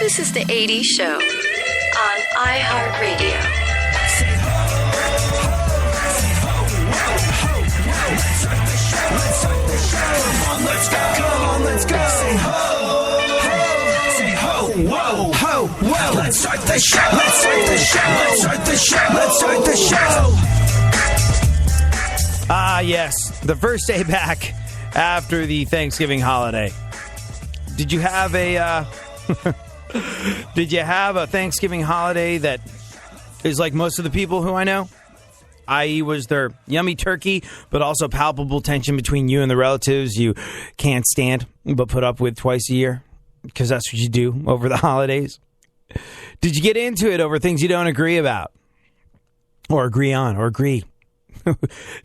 This is the 80s Show on iHeartRadio. Let's go. Come on, let's go. Say ho, ho. Say ho, whoa, ho, whoa. Let's start the show. Let's start the show. Let's start the show. Let's start the show. Ah, yes. The first day back after the Thanksgiving holiday. Did you have a Thanksgiving holiday that is like most of the people who I know? I.e. was there yummy turkey, but also palpable tension between you and the relatives you can't stand but put up with twice a year? Because that's what you do over the holidays. Did you get into it over things you don't agree about? Or agree on, or agree?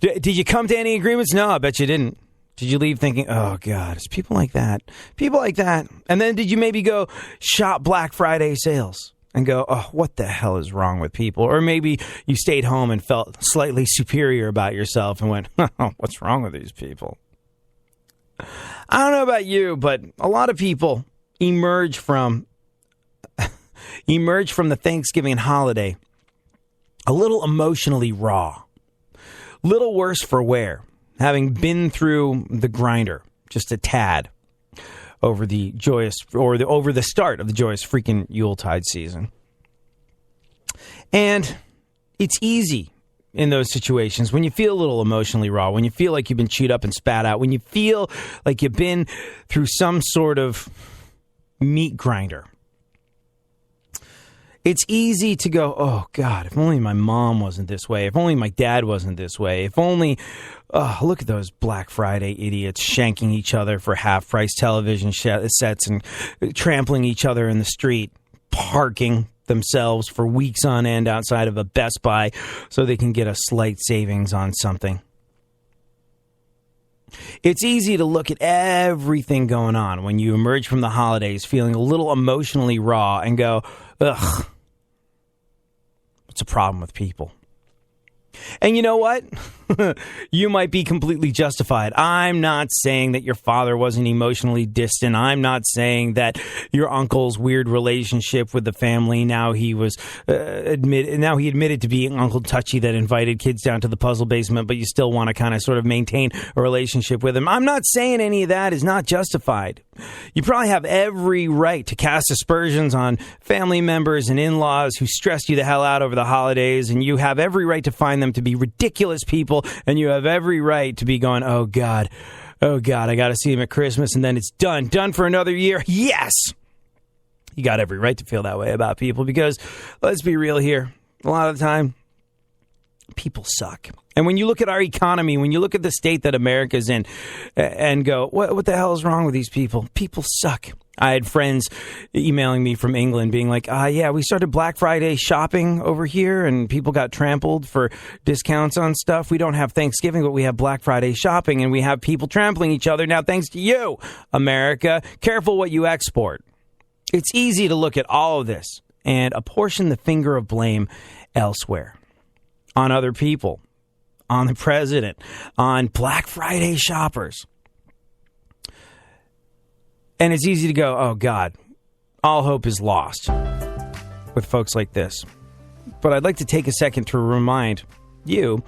Did you come to any agreements? No, I bet you didn't. Did you leave thinking, oh, God, it's people like that. People like that. And then did you maybe go shop Black Friday sales and go, oh, what the hell is wrong with people? Or maybe you stayed home and felt slightly superior about yourself and went, oh, what's wrong with these people? I don't know about you, but a lot of people emerge from the Thanksgiving holiday a little emotionally raw. Little worse for wear, having been through the grinder just a tad over the start of the joyous freaking Yuletide season. And it's easy in those situations when you feel a little emotionally raw, when you feel like you've been chewed up and spat out, when you feel like you've been through some sort of meat grinder. It's easy to go, oh, God, if only my mom wasn't this way. If only my dad wasn't this way. If only, look at those Black Friday idiots shanking each other for half-price television sets and trampling each other in the street, parking themselves for weeks on end outside of a Best Buy so they can get a slight savings on something. It's easy to look at everything going on when you emerge from the holidays feeling a little emotionally raw and go, ugh, what's the problem with people? And you know what? You might be completely justified. I'm not saying that your father wasn't emotionally distant. I'm not saying that your uncle's weird relationship with the family. Now he admitted to being Uncle Touchy that invited kids down to the puzzle basement, but you still want to kind of sort of maintain a relationship with him. I'm not saying any of that is not justified. You probably have every right to cast aspersions on family members and in-laws who stressed you the hell out over the holidays, and you have every right to find them to be ridiculous people, and you have every right to be going, oh, God, I got to see him at Christmas, and then it's done for another year. Yes! You got every right to feel that way about people because, let's be real here, a lot of the time, people suck. And when you look at our economy, when you look at the state that America's in and go, what the hell is wrong with these people? People suck. I had friends emailing me from England being like, yeah, we started Black Friday shopping over here and people got trampled for discounts on stuff. We don't have Thanksgiving, but we have Black Friday shopping and we have people trampling each other. Now, thanks to you, America, careful what you export. It's easy to look at all of this and apportion the finger of blame elsewhere, on other people, on the president, on Black Friday shoppers. And it's easy to go, oh, God, all hope is lost with folks like this. But I'd like to take a second to remind you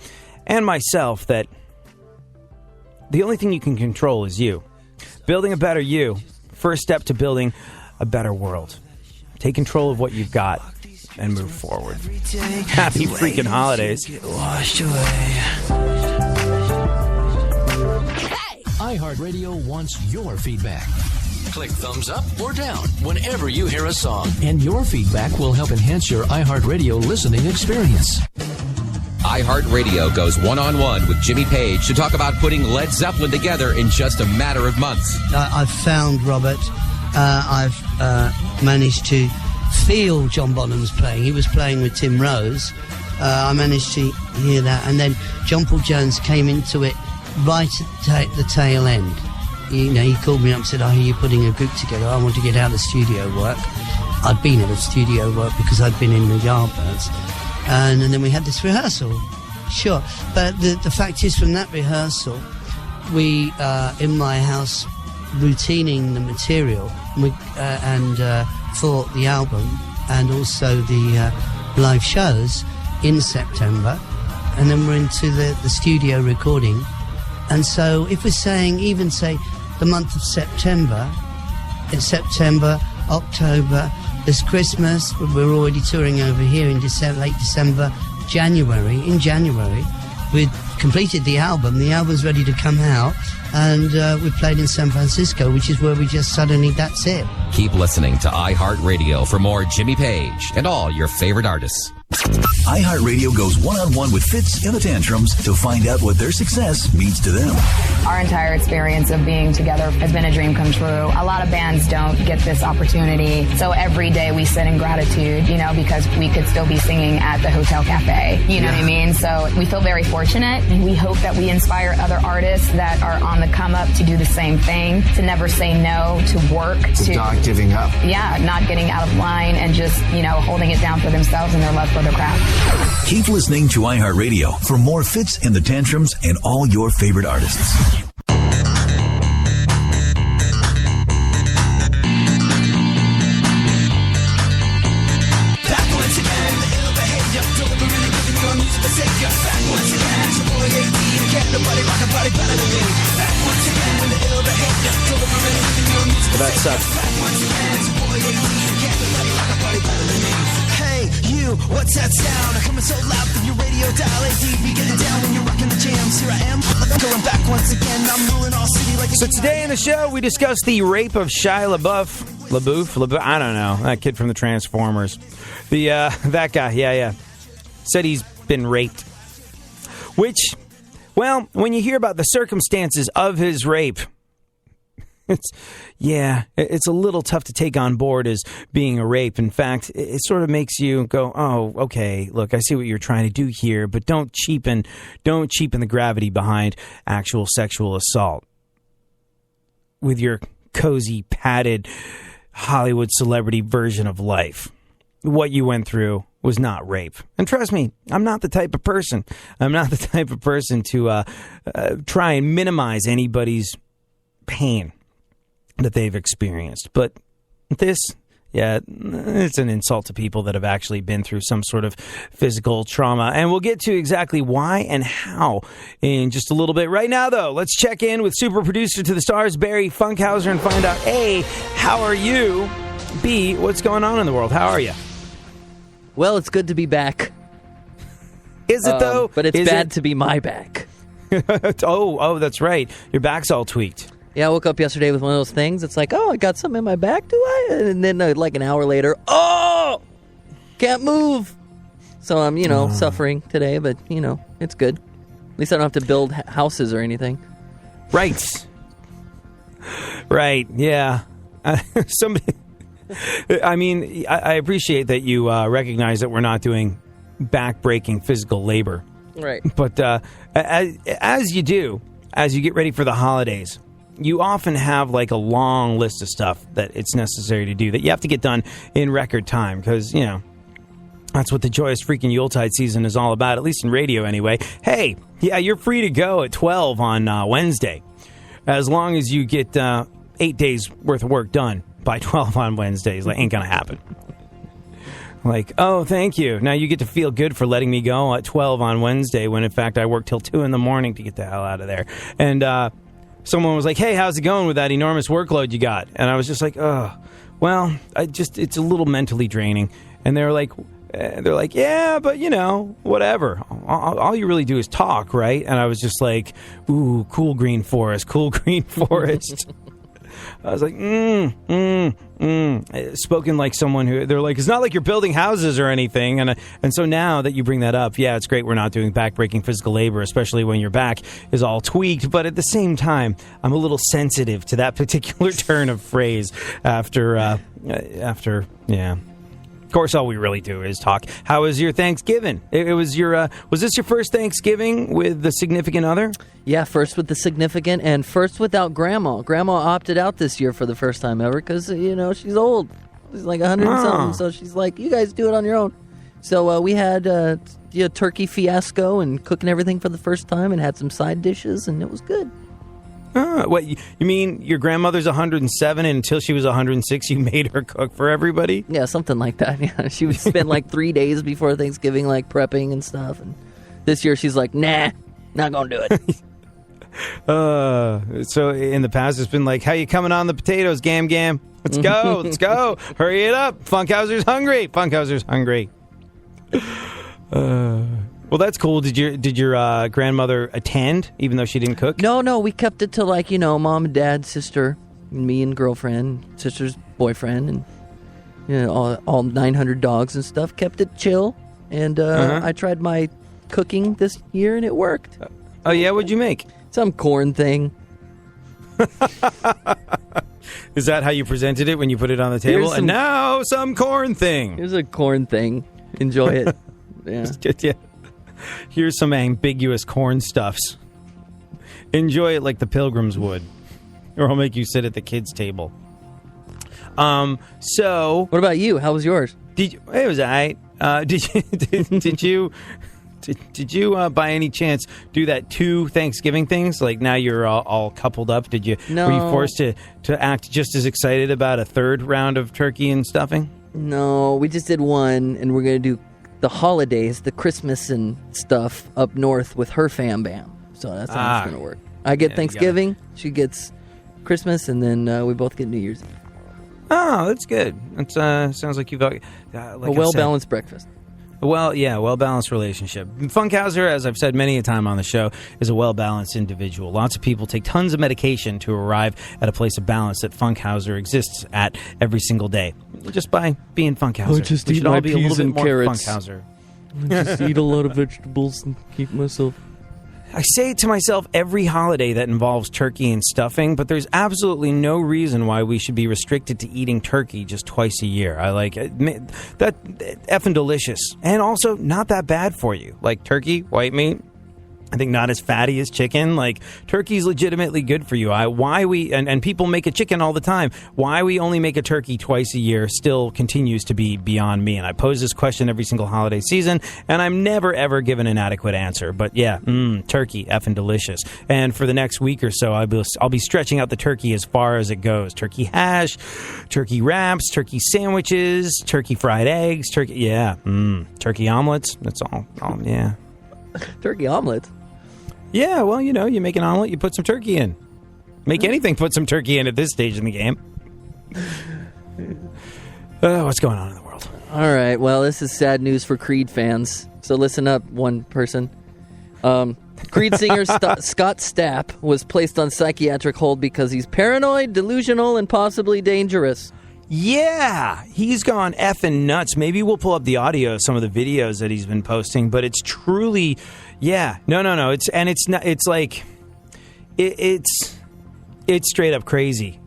and myself that the only thing you can control is you. Building a better you, first step to building a better world. Take control of what you've got and move forward. Happy freaking holidays. iHeartRadio wants your feedback. Click thumbs up or down whenever you hear a song. And your feedback will help enhance your iHeartRadio listening experience. iHeartRadio goes one-on-one with Jimmy Page to talk about putting Led Zeppelin together in just a matter of months. I've found Robert. I've managed to feel John Bonham's playing. He was playing with Tim Rose. I managed to hear that. And then John Paul Jones came into it right at the tail end. You know, he called me up and said, I hear you're putting a group together. I want to get out of studio work. I'd been out of studio work because I'd been in the Yardbirds. And then we had this rehearsal. Sure. But the fact is, from that rehearsal, we, in my house, routining the material and for the album and also the live shows in September, and then we're into the studio recording. And so if we're saying, even say the month of September, it's September, October, there's Christmas, we're already touring over here in late December, January. In January, we've completed the album's ready to come out, and we played in San Francisco, which is where we just suddenly, that's it. Keep listening to iHeartRadio for more Jimmy Page and all your favorite artists. iHeartRadio goes one-on-one with Fitz and the Tantrums to find out what their success means to them. Our entire experience of being together has been a dream come true. A lot of bands don't get this opportunity. So every day we sit in gratitude, because we could still be singing at the Hotel Cafe. You know what I mean? So we feel very fortunate, and we hope that we inspire other artists that are on the come up to do the same thing, to never say no, to work, to not giving up. Yeah, not getting out of line and just, holding it down for themselves and their love for their craft. Keep listening to iHeartRadio for more Fitz and the Tantrums and all your favorite artists. Back once again, the ill behavior, delivering and giving your music a savior. Back once again, it's your boy AD, can't nobody rock a body better than me. Back once again, with the ill behavior, delivering and giving your music a savior. That sucks. Back once again, it's your boy AD, can't nobody rock a body better than me. Hey, you, what's that sound? I'm coming so loud from your radio dial. AD, be getting down when you're rocking the jams. Here I am, going back once again. I'm ruling all city like a... So today in the show, we discuss the rape of Shia LaBeouf, I don't know, that kid from the Transformers. That guy, yeah. Said he's been raped. Which, well, when you hear about the circumstances of his rape, it's a little tough to take on board as being a rape. In fact, it sort of makes you go, oh, okay, look, I see what you're trying to do here, but don't cheapen the gravity behind actual sexual assault with your cozy, padded Hollywood celebrity version of life. What you went through was not rape. And trust me, I'm not the type of person to try and minimize anybody's pain that they've experienced. But this, it's an insult to people that have actually been through some sort of physical trauma. And we'll get to exactly why and how in just a little bit. Right now, though, let's check in with super producer to the stars, Barry Funkhauser, and find out, A, how are you? B, what's going on in the world? How are you? Well, it's good to be back. Is it, though? But it's bad to be my back. Oh, that's right. Your back's all tweaked. Yeah, I woke up yesterday with one of those things. It's like, I got something in my back, do I? And then like an hour later, can't move. So I'm, suffering today, but, it's good. At least I don't have to build houses or anything. Right. Right, yeah. Somebody... I mean, I appreciate that you recognize that we're not doing back-breaking physical labor. Right. But as you get ready for the holidays, you often have like a long list of stuff that it's necessary to do that you have to get done in record time because, that's what the joyous freaking Yuletide season is all about, at least in radio anyway. Hey, you're free to go at 12 on Wednesday, as long as you get 8 days worth of work done by 12 on Wednesdays. Like, ain't gonna happen. Like, oh, thank you. Now you get to feel good for letting me go at 12 on Wednesday when, in fact, I worked till 2 in the morning to get the hell out of there. And someone was like, hey, how's it going with that enormous workload you got? And I was just like, oh, well, it's a little mentally draining. And they're like, yeah, but, whatever. All you really do is talk, right? And I was just like, ooh, cool green forest. I was like, spoken like someone who, they're like, it's not like you're building houses or anything. And so now that you bring that up, it's great we're not doing back-breaking physical labor, especially when your back is all tweaked. But at the same time, I'm a little sensitive to that particular turn of phrase after. Of course, all we really do is talk. How was your Thanksgiving? Was this your first Thanksgiving with the significant other? Yeah, first with the significant and first without Grandma. Grandma opted out this year for the first time ever because, she's old. She's like 100 and something, so she's like, you guys do it on your own. So we had a turkey fiasco and cooking everything for the first time and had some side dishes, and it was good. What, you mean your grandmother's 107 and until she was 106 you made her cook for everybody? Yeah, something like that. Yeah, she would spend like 3 days before Thanksgiving like prepping and stuff. And this year she's like, nah, not gonna do it. So in the past it's been like, how you coming on the potatoes, Gam? Let's go, let's go. Hurry it up. Funkhauser's hungry. Well, that's cool. Did your grandmother attend, even though she didn't cook? No, we kept it to like, mom and dad, sister, and me and girlfriend, sister's boyfriend, and all 900 dogs and stuff. Kept it chill, and I tried my cooking this year, and it worked. Oh yeah, what'd you make? Some corn thing. Is that how you presented it when you put it on the table? And now some corn thing. Here's a corn thing. Enjoy it. Yeah. Here's some ambiguous corn stuffs. Enjoy it like the pilgrims would, or I'll make you sit at the kids' table. So what about you? How was yours? It was all right. Did you by any chance do that 2 Thanksgiving things? Like now you're all coupled up. Did you? No. Were you forced to act just as excited about a 3rd round of turkey and stuffing? No, we just did one, and we're gonna do the holidays, the Christmas and stuff up north with her fam bam. So that's how it's going to work. I get Thanksgiving, she gets Christmas, and then we both get New Year's. Oh, that's good. That sounds like you've like a well-balanced breakfast. Well-balanced relationship. Funkhauser, as I've said many a time on the show, is a well-balanced individual. Lots of people take tons of medication to arrive at a place of balance that Funkhauser exists at every single day, just by being Funkhauser. I just eat my peas and carrots. Funkhauser. I just eat a lot of vegetables and keep myself... I say it to myself every holiday that involves turkey and stuffing, but there's absolutely no reason why we should be restricted to eating turkey just twice a year. I like it. That effing delicious. And also not that bad for you. Like turkey, white meat, I think not as fatty as chicken. Like turkey's legitimately good for you. And people make a chicken all the time. Why we only make a turkey twice a year still continues to be beyond me. And I pose this question every single holiday season, and I'm never ever given an adequate answer. But yeah, turkey, effing delicious. And for the next week or so, I'll be stretching out the turkey as far as it goes. Turkey hash, turkey wraps, turkey sandwiches, turkey fried eggs, turkey omelets. That's all. Yeah. Turkey omelets? Yeah, well, you make an omelet, you put some turkey in. Make anything, put some turkey in at this stage in the game. What's going on in the world? All right, well, this is sad news for Creed fans. So listen up, one person. Creed singer Scott Stapp was placed on psychiatric hold because he's paranoid, delusional, and possibly dangerous. Yeah, he's gone effing nuts. Maybe we'll pull up the audio of some of the videos that he's been posting, but it's truly, no. It's straight up crazy.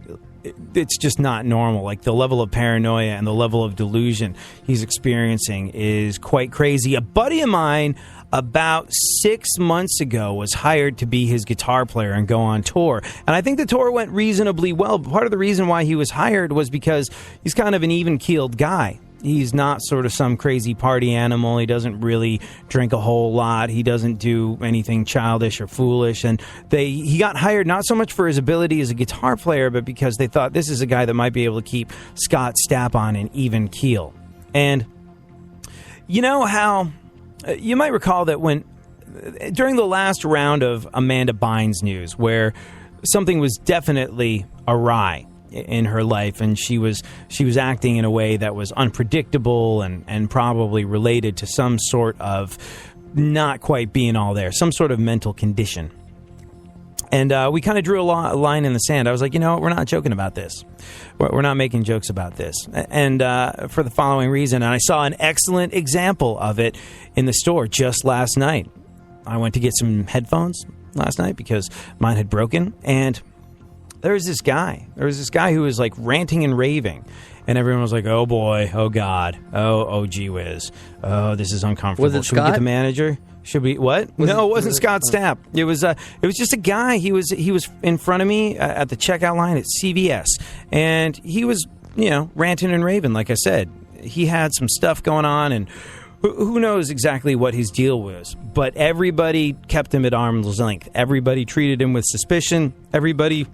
It's just not normal. Like the level of paranoia and the level of delusion he's experiencing is quite crazy. A buddy of mine about 6 months ago was hired to be his guitar player and go on tour. And I think the tour went reasonably well. But part of the reason why he was hired was because he's kind of an even-keeled guy. He's not sort of some crazy party animal. He doesn't really drink a whole lot. He doesn't do anything childish or foolish. And he got hired not so much for his ability as a guitar player, but because they thought this is a guy that might be able to keep Scott Stapp on an even keel. And you know how... You might recall that during the last round of Amanda Bynes news, where something was definitely awry in her life, and she was acting in a way that was unpredictable and probably related to some sort of not quite being all there, some sort of mental condition. And we kind of drew a line in the sand. I was like, we're not joking about this. We're not making jokes about this. And for the following reason, and I saw an excellent example of it in the store just last night. I went to get some headphones last night because mine had broken. And there was this guy who was like ranting and raving. And everyone was like, oh boy, oh God, oh gee whiz. Oh, this is uncomfortable. Was it Should we get the manager? Should we what? No, it wasn't Scott Stapp. It was just a guy. He was in front of me at the checkout line at CVS, and he was ranting and raving. Like I said, he had some stuff going on, and Who knows exactly what his deal was, but everybody kept him at arm's length. Everybody treated him with suspicion. Everybody